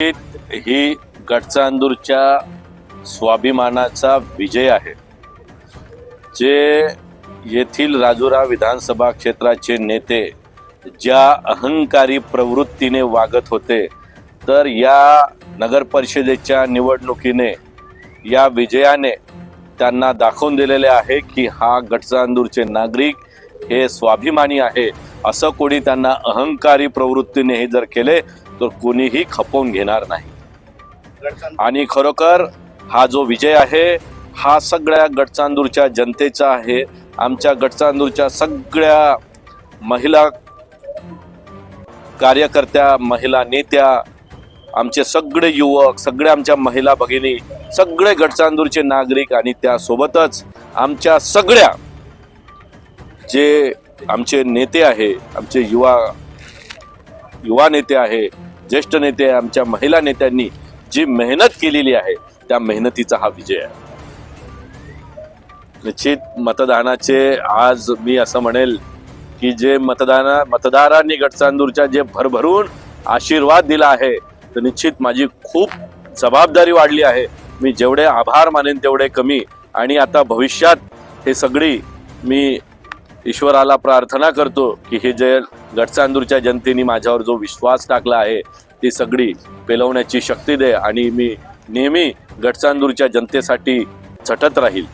ही गडचांदूरच्या स्वाभिमानाचा विजय आहे। जे येथील राजुरा विधानसभा क्षेत्राचे नेते ज्या अहंकारी प्रवृत्तीने वागत होते, तर या नगर परिषदेच्या निवडणुकीने या विजयाने त्यांना दाखवून दिलेले आहे की हा गडचांदूरचे नागरिक हे स्वाभिमानी आहे। असं कोणी त्यांना अहंकारी प्रवृत्तीने हे जर केले तर कोणीही खपवून घेणार नाही। आणि खरोखर हा जो विजय आहे हा सगळ्या गडचांदूरच्या जनतेचा आहे। आमच्या गडचांदूरच्या सगळ्या महिला कार्यकर्त्या, महिला नेत्या, आमचे सगळे युवक, सगळे आमच्या महिला भगिनी, सगळे गडचांदूरचे नागरिक आणि त्यासोबतच आमच्या सगळ्या जे आमचे नेते आहे, आमचे युवा नेते आहे, ज्येष्ठ नेते, आमच्या महिला नेत्यांनी जी मेहनत केलेली आहे त्या मेहनतीचा हा विजय आहे। निश्चित मतदानाचे आज मी असं म्हणेल की जे मतदारांनी गडचांदूरच्या जे भरभरून आशीर्वाद दिला आहे, तर निश्चित माझी खूप जबाबदारी वाढली आहे। मी जेवढे आभार मानेन तेवढे कमी। आणि आता भविष्यात हे सगळी मी ईश्वराला प्रार्थना करतो की हे जे गडचांदूरच्या जनतेने माझ्यावर जो विश्वास टाकला आहे ती सगळी पेलवण्याची शक्ती दे आणि मी नेहमी गडचांदूरच्या जनतेसाठी झटत राहील।